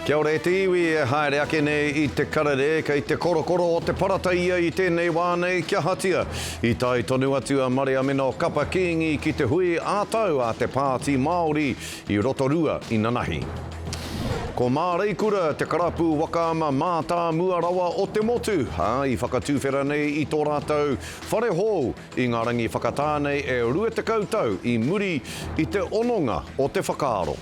Kia ora te iwi e haere ake nei I te karere kei te korokoro o te parataia I tēnei wānei kia hatia. I tai tonu atu a Maria Mino kapa kingi ki te hui ātau a Te Pāti Māori I Rotorua I Nanahi. Ko māreikura te karapu waka ama mātā muarawa o te motu. I whakatūwhera nei I tō rātou whare hou I ngā rangi whakatānei e rue te kautau I muri I te ononga o te whakaaro.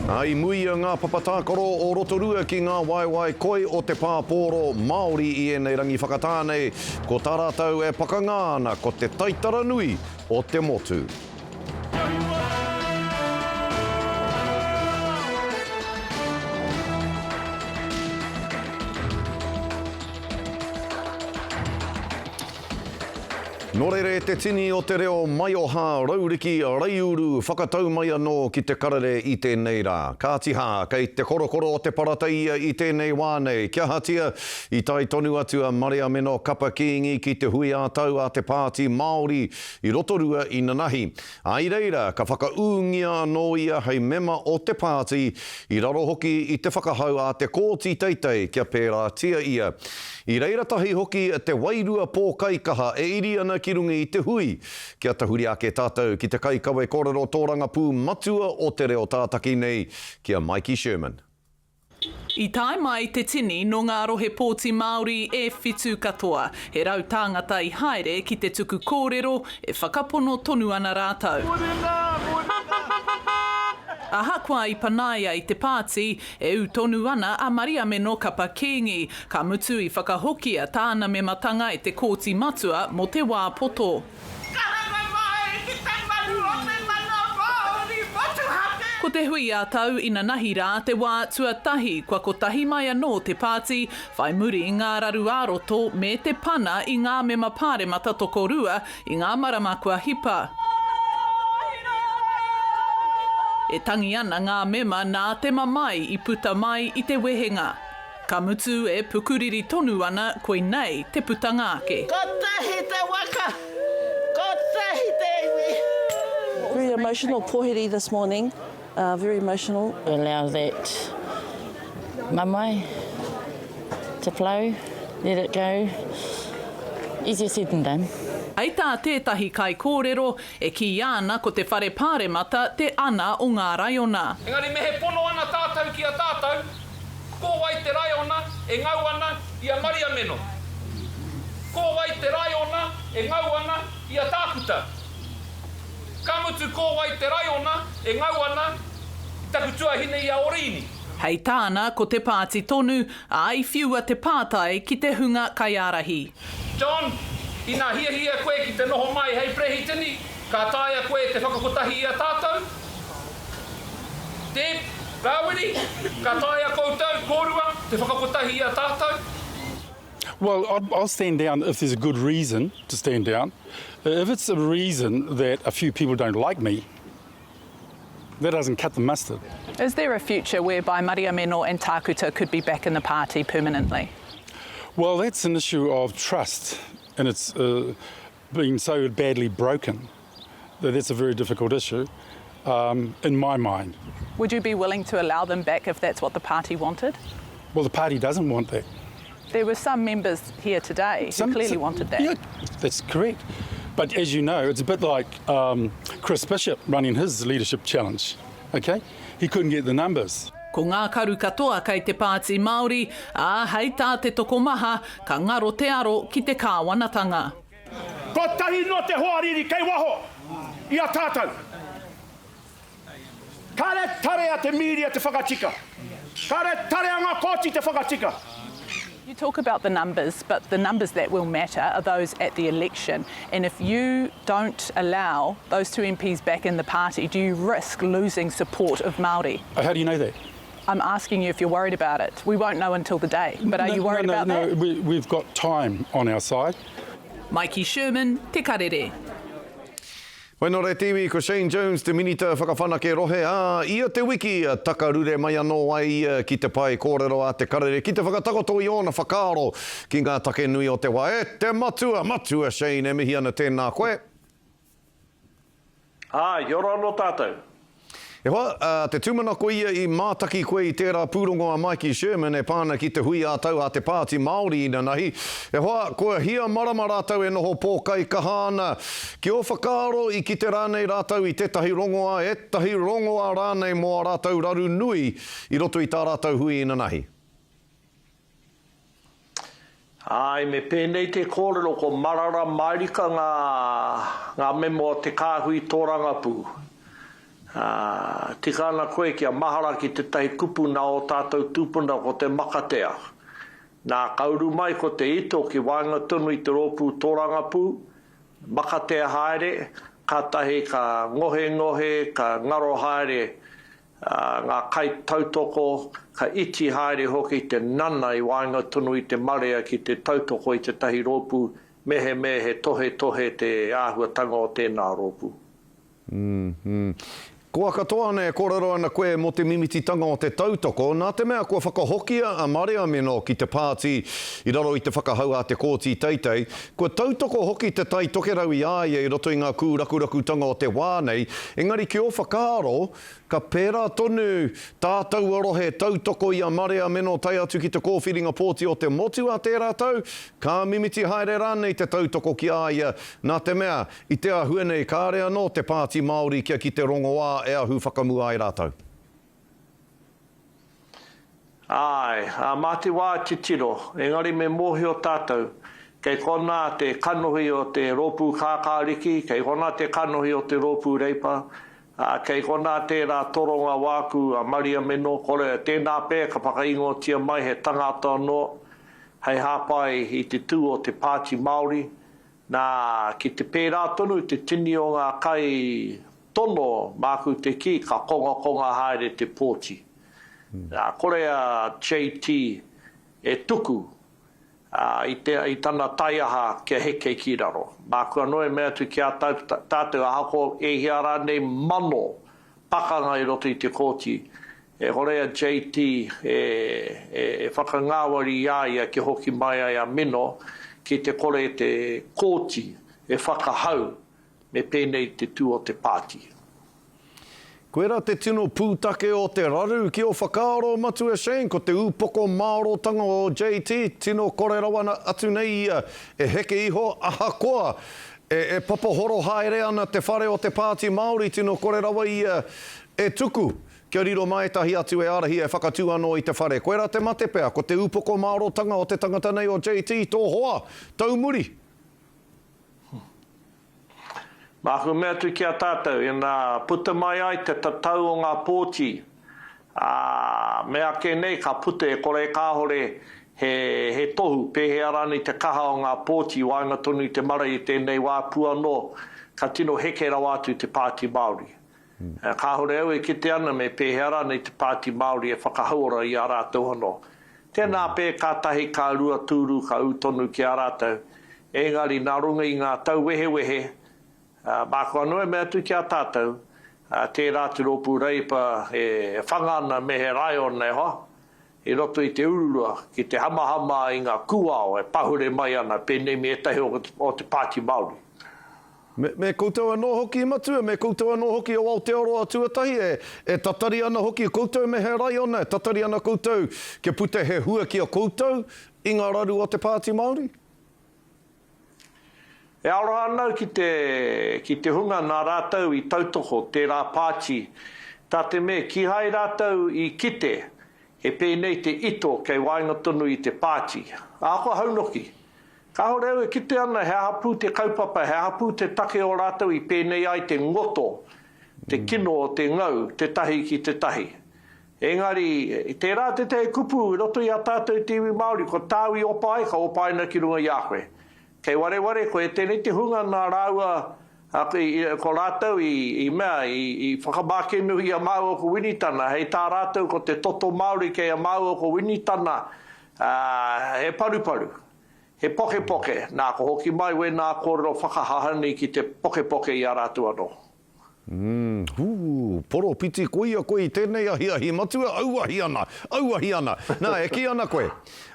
I muia ngā papatākoro o Rotorua ki ngā waiwai koi o te pāporo Māori I enei rangi whakatānei, ko tā rātou e pakangāna ko te taitara nui o te motu. Nō reire te tini o te reo mai o hā rauriki reiuru whakatau mai anō ki te karere I tēnei rā. Kātiha kei te korokoro o te parataia I tēnei wānei. Kia hatia I tai tonu atu a Maria Mino kapa kingi ki te hui ātau a Te Pāti Māori I Rotorua I Nanahi. Ai reira ka whakaungia anō ia hei mema o te pāti I raro hoki I te whakahau a te kōti teitei kia pērā tia ia. I reira tahi hoki te wairua pōkai kaha e iri ana ki rungi I te hui. Kia tahuri ake tātou ki te kaikawe kōrero tōranga pū matua o te reo tātaki nei. Kia Mikey Sherman. I tae mai te tini no ngā rohe pōti Māori e whitu katoa. He rau tāngata I haere ki te tuku kōrero e whakapono tonu ana rātau. Ahakua I panaia I te pāti e u tonu ana a Maria Mino kapa kingi. Ka mutu I whakahokia tāna me matanga I te kōti matua mo te wā poto. Ko te hui ātau I Nanahi rā te wā tuatahi kua ko tahi mai anō te pāti, whai muri I ngā raru āroto me te pana I ngā mema pāre matatokorua I ngā marama kua hipa. E tangi ana ngā mema nā te mamai I puta mai I te wehenga. Ka mutu e pukuriri tonu ana koe nei te putanga ake. Ko tahi te waka! Ko tahi te iwi! Very emotional pohiri this morning. Very emotional. Allow that mamai to flow, let it go. Easier said than done. Ai tā tētahi kai kōrero e ki ana ko te whare pāre mata te ana o ngā raiona. Engari me he pono ana tātou ki a tātou, ko wai te raiona e ngau ana I a Maria Mino. Ko wai te raiona e ngau ana I a tākuta. Ka mutu ko wai te raiona e ngau ana taku tuahine I a Orini. Hei tāna ko te pāti tonu a ai whiua te pātai ki te hunga kaiarahi. John, ina hia koe ki te noho mai hei prehitini, ka tāia koe te whakakotahi I a tātou. Deb, Rawiri, ka tāia koutou, kōrua, te whakakotahi I a tātou. Well, I'll stand down if there's a good reason to stand down. If it's a reason that a few people don't like me, that doesn't cut the mustard. Is there a future whereby Maria Mino and Tākuta could be back in the party permanently? Well, that's an issue of trust, and it's been so badly broken that that's a very difficult issue in my mind. Would you be willing to allow them back if that's what the party wanted? Well, the party doesn't want that. There were some members here today who clearly wanted that. Yeah, that's correct. But as you know, it's a bit like Chris Bishop running his leadership challenge, okay? He couldn't get the numbers. Ko ngā karu katoa kei te Pāti Māori, a hei tā te tokomaha ka ngaro te aro ki te kāwanatanga. Ko tahi no te hoariri kei waho I a tātou. Kare tare a te media te whakatika. Kare tare a ngā kōti te whakatika. You talk about the numbers, but the numbers that will matter are those at the election. And if you don't allow those two MPs back in the party, do you risk losing support of Māori? How do you know that? I'm asking you if you're worried about it. We won't know until the day, but are you worried about that? No, we've got time on our side. Mikey Sherman, Te Karere. Wai nō re tiwi ko Shane Jones te minita whakawhanake rohe ia te wiki takarure mai anō ai ki te pai kōrero a te karere ki te whakatakoto I ona whakaaro ki ngā take nui o te wā te matua Shane e mihi ana tēnā koe. Yoro anō tātou. E hoa, te tūmana koe ia I mātaki koe I tērā pūrongoa Mikey Sherman e pāna ki te hui ātau a te Pāti Māori ina nahi. E hoa, koe hia marama rātau e noho pōkai kahana. Ki o whakaaro I ki te rānei rātau I tētahi rongoa, e tahi rongoa rānei mō rātau raru nui I roto I tā rātau hui ina nahi. Ai, me pēnei te kōrero ko marara mairika ngā memo te kāhui tōranga pū. Tikana koe kia mahara ki te tahi kupu nā o tātou tūpuna ko te makatea. Nā kauru mai ko te ito ki Wāhanga tonu I te rōpū tōranga pū, makatea haere, ka tahi ka ngohe, ka ngaro haere, ngā kai tautoko, ka iti haere hoki te nana I Wāhanga tonu I te marea ki te tautoko I te tahi rōpū, mehe tohe te āhuatanga o tēnā rōpū. Kua katoa ne kōrero ana koe mo te mimititanga o te tautoko, nā te mea kua whakahokia a Maria Mino ki te Pāti I raro I te whakahau a te kōti teitei, kua tautoko hoki te tai tokerau I āia I roto I ngā kūrakurakutanga o te wānei, engari ki o whakaaro, ka pērā tonu tātou arohe tautoko I a Maria Mino tai atu ki te kōwhiringa pōti o te motu a tērā tau, ka mimiti haere rānei te tautoko ki āia, nā te mea I te ahuenei kāre anō te Pāti Māori kia ki te rongoā e ahu whakamua ai rātau. Ai, mā te wā titiro, engari me mohi o tātou, kei kona te kanohi o te rōpū kākāriki, kei kona te kanohi o te rōpū reipa, kei kona tērā toronga wāku a Maria Mino, kore tēnā pē ka whakaingotia mai he tangata anō, hei hāpai I te tū o te Pāti Māori, nā ki te pērā tonu te tini o ngā kai tono māku te ki ka konga haere te pōti. Kore a JT e tuku I tana taiaha kia heke ki raro. Māku anō e mea tu ki a tātou ahako e hiara nei mano pakanga I roto I te kōti. E kore a JT e whakangāwari ia ki hoki mai ai a Mino ki te kore te kōti e whakahau me pēnei te tū o te Pāti. Koera te tino pūtake o te raru ki o whakaaro matu e Shane, ko te upoko maorotanga o JT, tino kore rawana atu nei ia, e heke iho ahakoa, e papahoro haere ana te whare o te Pāti Māori, tino kore rawa ia, e tuku, kia riro mai tahi atu e arahi e whakatū anō I te whare. Koera te mate pea, ko te upoko maorotanga o te tangata nei o JT, tō hoa, tau muri. Māku mea tu ki a tātou, e nā puta mai ai te tatau o ngā pōti. Mea ke nei ka puta e kore kāhore he tohu, pēhe arani te kaha o ngā pōti, Wāhanga tonu I te mara I tēnei wā pua no, ka tino heke rau atu te Pāti Māori. Kāhore au e kite ana me pēhe arani te Pāti Māori e whakahaura I a rātou hono. Tēnā pē ka tahi ka rua tūru, ka utonu ki a rātou. Engari nā runga I ngā tau wehe, Māku anō e mea tu ki a tātou, te rātu rōpū reipa e whangana me he raion nei hoa, I roto I te urua ki te hamahama I ngā kuao e pahure mai ana pēnei me etahi o te Pāti Māori. Me koutou anō hoki I matua, me koutou anō hoki o Aotearoa tuatahi, e tatari ana hoki koutou me he raion, e tatari ana koutou ke pute he hua ki a koutou I ngā raru o te Pāti Māori. E aroha anau ki te hunga nā rātau I tautoko, tērā Pāti, tā te me ki hai rātau I kite, e pēnei te ito kei Wāhanga tonu I te Pāti. Ako haunoki. Ka hore au e kite ana, he hapu te kaupapa, he hapu te take o rātau I pēnei ai te ngoto, te kino o te ngau, te tahi ki te tahi. Engari, te rā te te kupu, roto I a tātou tiwi Māori, ko tāwi opai, ka opai na ki runga I a koe. Kei ware, ko e tēnei te hunga nā rāua ko rātou I mea, I whakamākenu I a māua ko winitana, hei tā rātou ko te toto Māori kei a māua ko winitana, he paru, he poke, nā ko hoki mai we nā kōrero whakahahani ki te poke I a rātou anō. Poro piti koia koe tēnei ahi matua, auahi ana. Nā, e ki ana koe.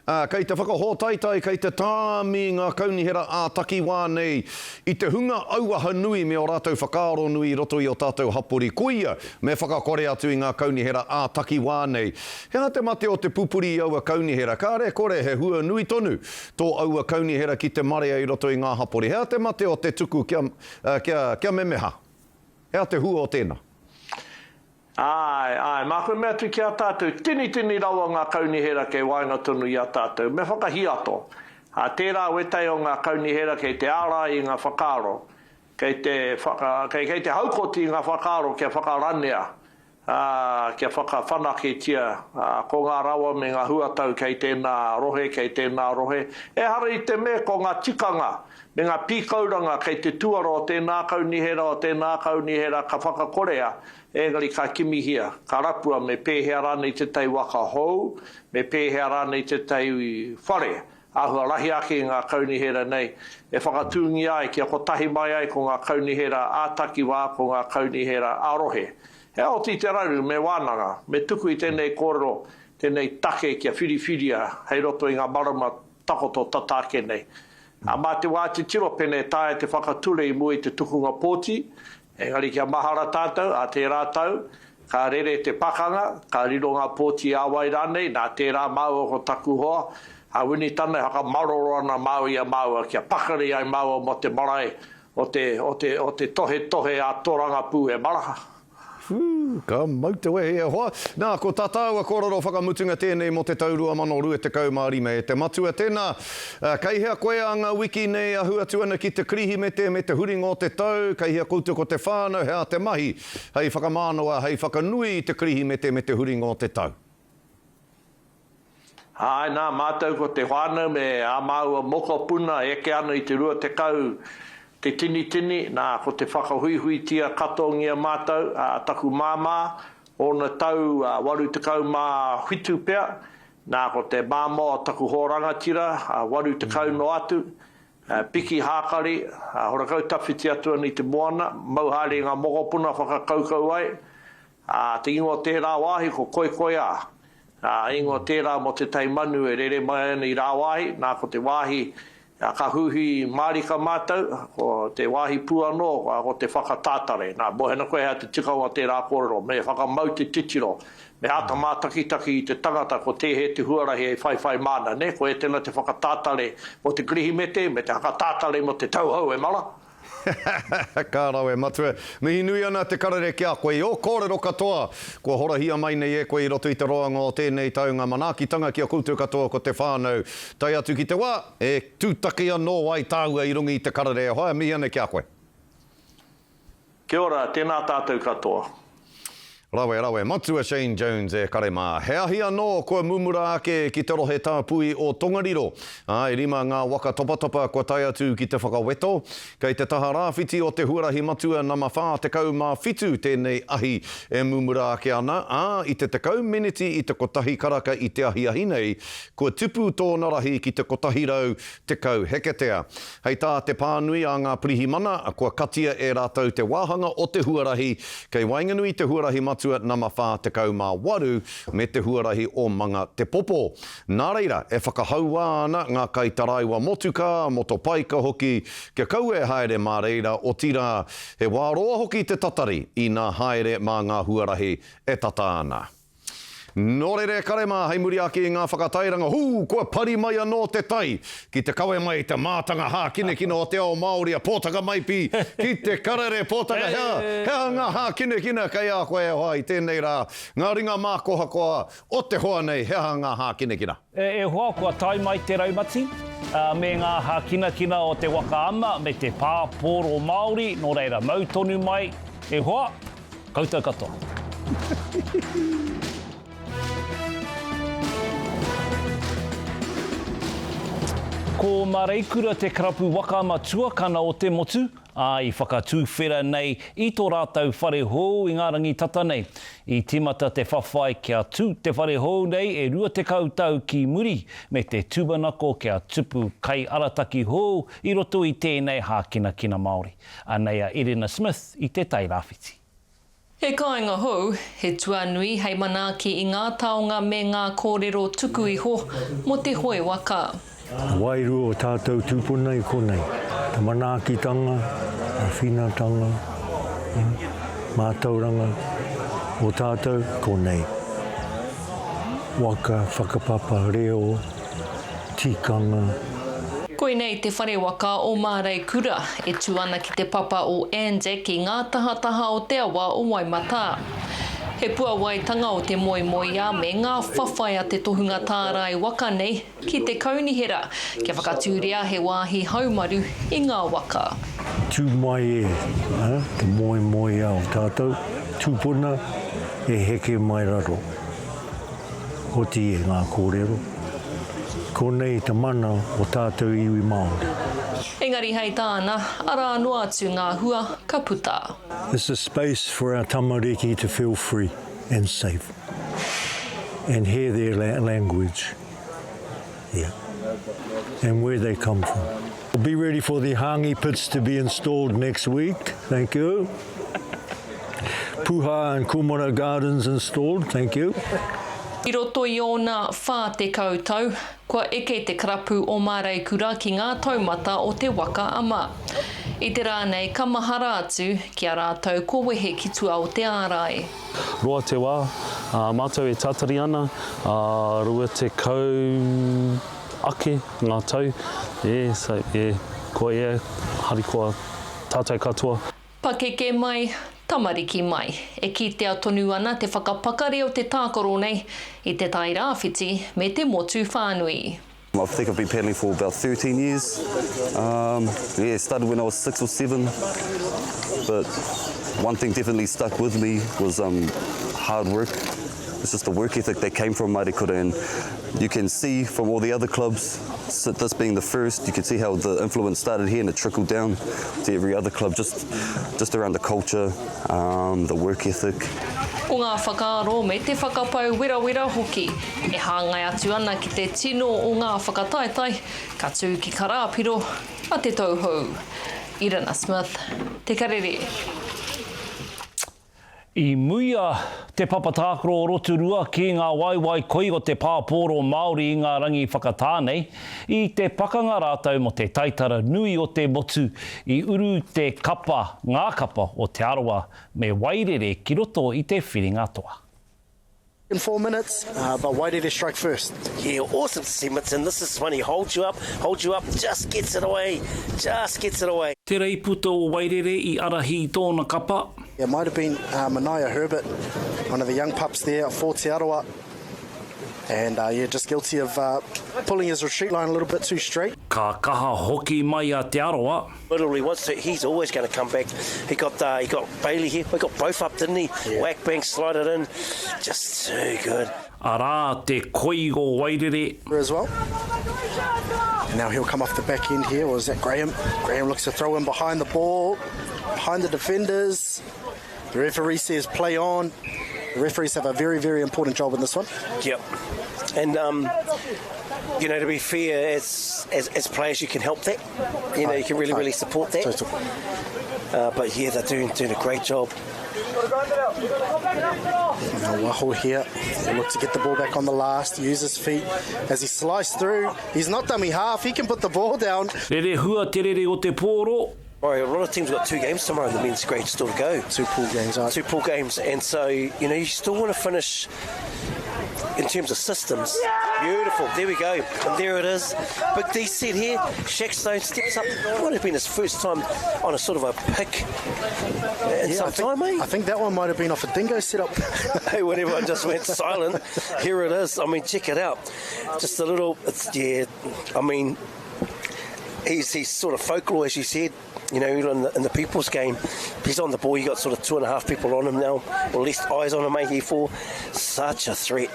Kei te whakahōtaitai, kei te tāmi ngā kaunihera ātaki wānei i te hunga auaha nui me o rātou whakaaro nui roto i o tātou hapori koia me whakakore atu i ngā kaunihera ātaki wānei. Hea te mate o te pupuri i aua kaunihera, ka re kore he hua nui tonu tō aua kaunihera ki te marea i roto i ngā hapori. Hea te mate o te tuku kia memeha. Hea te hua o tēnā. Ai, mā koe mea tu ki a tātou, tini rawa ngā kaunihera kei wainga tonu i a tātou, me whakahiato. Tērā wetai o ngā kaunihera kei te ara i ngā whakaaro, kei te haukoti i ngā whakaaro kia whakaranea, kia whakawhanaketia, ko ngā rawa me ngā huatau kei tēnā rohe, E hara i te me ko ngā tikanga, me ngā pīkauranga kei te tuaro o tēnā kaunihera ka whakakorea, engari ka kimihia, ka rapua me pēhea rānei te tai waka hou, me pēhea rānei te tai whare, ahua rahi ake ngā kaunihera nei. E whakatūngi ai kia kotahi mai ai ko ngā kaunihera ātaki wā, ko ngā kaunihera arohe. Hea o te raru me wānanga, me tuku i tēnei kōrero, tēnei take kia whiriwhiria, hei roto i ngā marama takoto tatake nei. Mā te wā te tiro pene tāe te whakature i mua i te tukunga pōti, engari kia mahara tātou, a te rātau, ka rere te pakanga, ka riro ngā pōti āwai rānei, nā tērā māua ko taku hoa, a wini tāne haka maroro ana māua kia pakari ai māua mo te marae o te tohe a toranga pū e maraha. Ka mauta wehe e hoa. Nā, ko tātāua kōrero whakamutunga tēnei mo te taurua mano rue te kaumārime e te matua tēnā. Kei hea koe a ngā wiki nei a huatuana ki te krihi me te huringa o te tau, kei hea koutu ko te whānau, hea te mahi, hei whakamānoa, hei whakanui te krihi me te huringa o te tau. Ai, nā, mātou ko te whānau me a māua moko puna e ke ana i te rua te kau, te tini, nā, ko te whakahuihui tia katongia mātou, taku māmā, ona tau waru te kau mā whitu pea, nā, ko te māmā taku hōrangatira, waru te kau no atu, piki hākari, horakau tawhiti atua ni te moana, mauhari ngā mokopuna whakakaukau ai, te ingoa tērā wāhi ko koe a, ingoa tērā mo te taimanu e rere mai ana i rā wāhi, nā, ko te wāhi, ka huhi marika mātou, ko te wāhi puano, ko te whakatātare. Nā, mohena koe hea te tikaua tērā kōrero, me whakamau te titiro, me hata mātakitaki i te tangata ko te he te huarahi e whaiwhai mana, ne? Ko e tēnā te whakatātare mo te grihi me te whakatātare mo te tauhau e mara. Ka rau e matua. Mihi nui ana te karere kia koe o kōrero katoa. Kua horahia mai nei e koe i roto i te roanga o tēnei taunga manākitanga kia koutou katoa ko te whānau. Tai atu ki te wā, e tūtaki anō ai tāua i rungi i te karere. Hoa, mihi ana kia koe. Kia ora, tēnā tātou katoa. Rawe, matua Shane Jones e karema. He ahi anō koe mumura ake ki te rohe tāpui o Tongariro. E rima ngā waka topatopa kua tai atu ki te whakaweto. Kei te taha rāwhiti o te huarahi matua nama whā te kau mā whitu tēnei ahi e mumura ake ana. I te kau miniti i te kotahi karaka i te ahi nei, kua tupu tōna rahi ki te kotahi rau te kau heketea. Hei tā te pānui a ngā pirihimana, kua katia e rātou te wāhanga o te huarahi, kei wainganui te huarahi matua nama whā te kau mā waru me te huarahi o manga te popo. Nā reira, e whakahaua ana ngā kaitaraiwa motuka, motopaika hoki, kia kau e haere mā reira o tira he wāroa hoki te tatari i ngā haere mā ngā huarahi e tata ana. Nō rere karema, hei muri ake i ngā whakatairanga, kua pari mai anō te tai, ki te kawe mai te mātanga hā kinekina o te ao Māori a pōtaka mai pi, ki te karere pōtaka hea ngā hā kinekina kai a koe hoa i tēnei rā, ngā ringa mākoha koa o te hoa nei, hea ngā hā kinekina. E hoa kua tai mai te raumati, me ngā hā kinekina o te waka ama, me te pāporo Māori, nō reira mautonu mai, e hoa, koutou katoa. Ko mareikura te karapu waka ama tuakana o te motu, I whakatūwhera nei i tō rātau whare hou i ngā rangi tata nei. I timata te whawhai kia tū te whare hou nei e rua te kautau ki muri me te tūmanako kia tupu kai arataki hou i roto i tēnei hākina Māori. Anei a Irina Smith i te tai rāwhiti. He kāinga hou, he tuanui hei manaaki i ngā taonga me ngā kōrero tuku iho mo te hoe waka. Wairu o tātou tūpuna i konei. Te manaakitanga, a whinatanga, mātauranga o tātou konei. Waka, whakapapa, reo, tikanga. Koinei te whare waka o Mārei Kura e tuana ki te papa o Anzac ki ngā tahataha o te awa o Waimata. He puawaitanga o te moimoia me ngā whawhai a te tohunga tārai waka nei ki te kaunihera kia whakatūria he wāhi haumaru i ngā waka. Tū mai te moimoia o tātou, tūpuna e heke mai raro. Hoti e ngā kōrero. Ko nei te mana o tātou iwi Māori. Engari hei tāna, ara anō atu ngā hua ka puta. It's a space for our tamariki to feel free and safe and hear their language, and where they come from. We'll be ready for the hangi pits to be installed next week. Thank you. Puha and Kumara Gardens installed. Thank you. I roto i ona whā te kautau, kua eke te karapu o Mārei Kura ki ngā taumata o te waka ama. I te rānei ka mahara atu ki a rātou ko wehe ki tua o te ārai. Roa te wā, mātou e tātari ana, rua te kau ake ngā tau. Ko harikoa tātou katoa. Pakeke mai, tamariki mai. E kitea tonu ana te whakapakare o te tākoro nei i te tai rāwhiti me te motu whānui. I think I've been paddling for about 13 years. Started when I was 6 or 7. But one thing definitely stuck with me was hard work. It's just the work ethic that came from Māori Kura, and you can see from all the other clubs, this being the first, you can see how the influence started here and it trickled down to every other club, just around the culture, the work ethic. O ngā whakaaro me te whakapau wera hoki, e hāngai atu ana ki te tino o ngā whakataitai, ka tū ki karāpiro a te tauhou. Irina Smith, Te Karere. I muia te papatākoro o Rotorua ki ngā waiwai koi o te pāporo Māori i ngā rangi whakatānei, i te pakanga rātau mo te taitara nui o te motu i uru te kapa, ngā kapa o te aroa me wairere ki roto i te whiringa toa. In 4 minutes, but why did he strike first? Yeah, awesome to see Mitson. This is when he holds you up, just gets it away. Te reiputa o wairere i arahi i tōna kapa. It might have been Manaia Herbert, one of the young pups there for Aotearoa. And just guilty of pulling his retreat line a little bit too straight. Ka kaha hoki mai a te aroa. Literally, he's always going to come back. He got Bailey here. We got both up, didn't he? Yeah. Whack bank, slide it in. Just too good. Arā te koi o wairere. As well. And now he'll come off the back end here. Or is that Graham? Graham looks to throw in behind the ball, behind the defenders. The referee says play on. The referees have a very, very important job in this one. Yep. And, to be fair, as players, you can help that. You can really support that. But, yeah, they're doing a great job. Now Waho here, they look to get the ball back on the last, use his feet as he sliced through. He's not dummy half, he can put the ball down. Rere hua te rere o te pōro. A lot of teams have got 2 games tomorrow in the men's grade still to go. 2 pool games, right? 2 pool games, and so, you still want to finish in terms of systems. Beautiful, there we go, and there it is. Big D set here, Shackstone steps up. It might have been his first time on a sort of a pick in some time, eh? I think that one might have been off a dingo setup. Hey, when everyone just went silent, here it is. I mean, check it out. Just a little, he's sort of folklore, as you said. In the people's game, he's on the ball. You got sort of 2.5 people on him now, or less eyes on him, maybe 4. Such a threat.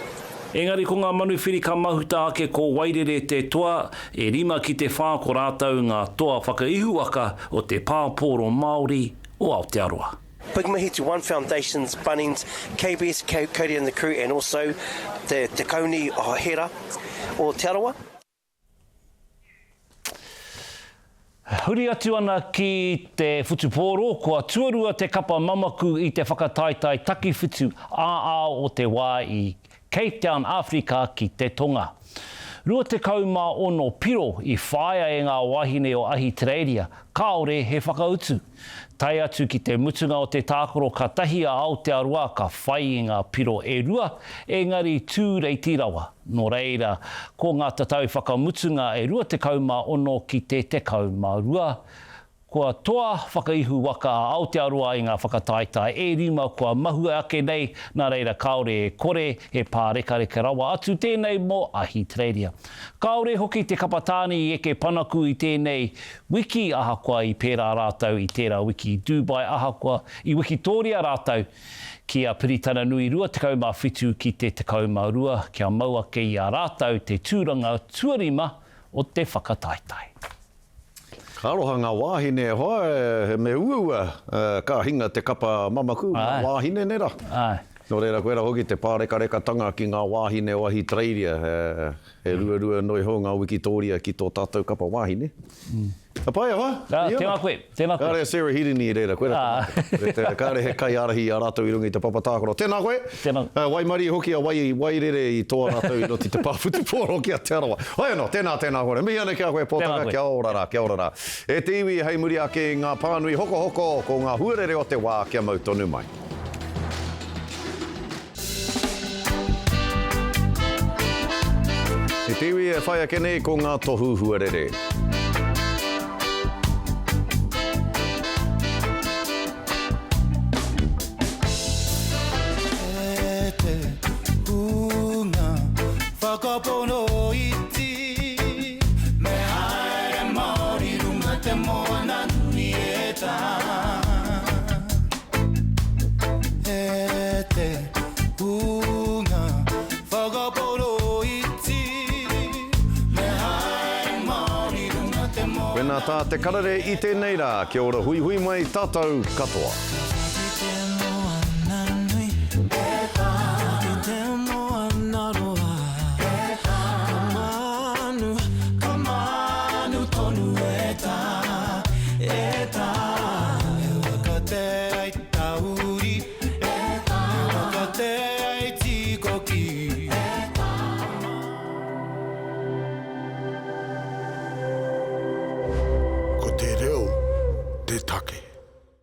Engari ko ngā manuwhiri ka mahuta ake ko wairere te toa, e rima ki te whā ko rātau ngā toa whakaihu waka o te pāporo Māori o Aotearoa. Big mihi to One Foundations, Bunnings, KBS, Cody and the crew, and also the Te Kauni o Hera o Aotearoa. Huri atu ana ki te whutupōro, kua tuarua te kapa mamaku i te whakataitai takiwhitu o te wā i Cape Town, Afrika ki te Tonga. Rua te kauma ono piro i whaia e ngā wahine o Aotearoa, kaore he whakautu. Tai atu ki te mutunga o te tākoro ka tahi a Aotearoa ka whai i ngā piro e rua, engari tūreiti rawa. Nō reira, ko ngā tatau whakamutunga e rua te kauma ono ki te kauma rua. Kua toa whakaihu waka a Aotearoa i ngā whakataitai e rima kua mahua ake nei, nā reira kaore e kore e pārekareka rawa atu tēnei mo Aotearoa. Kaore hoki te kapatāni i eke panaku i tēnei wiki ahakoa i pērā rātau i tērā wiki Dubai ahakoa i Wikitoria rātau ki a Piritana Nui rua te kauma whitu ki te kauma rua kia maua ke i a rātau te tūranga tuarima o te whakataitai. Ka aroha ngā wāhine hoa, me uaua, ka hinga te kapa mamaku, ngā wāhine nera. Nō reira, koe ra hoki te pāreka-reka-tanga ki ngā wāhine o Aotearoa, he rua noi ho ngā Wikitoria ki tō tātou kapa wāhine. Paia, hoa? Tēnā koe, tēnā koe. Kāre Sarah Hirini i reira, koe ra. Kāre he kai arahi a rātou i rungi te papatākoro. Tēnā koe. Tēnā. Waimari hoki a wairere i tō rātou i noti te pāwhutupōro ki Aotearoa. Hoi anō, tēnā koe. Mihi ane kia koe pōtaka, kia orara, kia orara. E te iwi hei muri ake ngā pānui hoko ko ngā huarere o te wā kia mau tonu mai. E te iwi e whai ake nei ko ngā tohu huarere. Whakapono iti me haere Māori runga te moana nui e tā. E te hunga whakapono iti me haere Māori runga te moana. Wena tā te karere i tēnei rā, kia ora hui mai tātou katoa. Ko te reo, te take.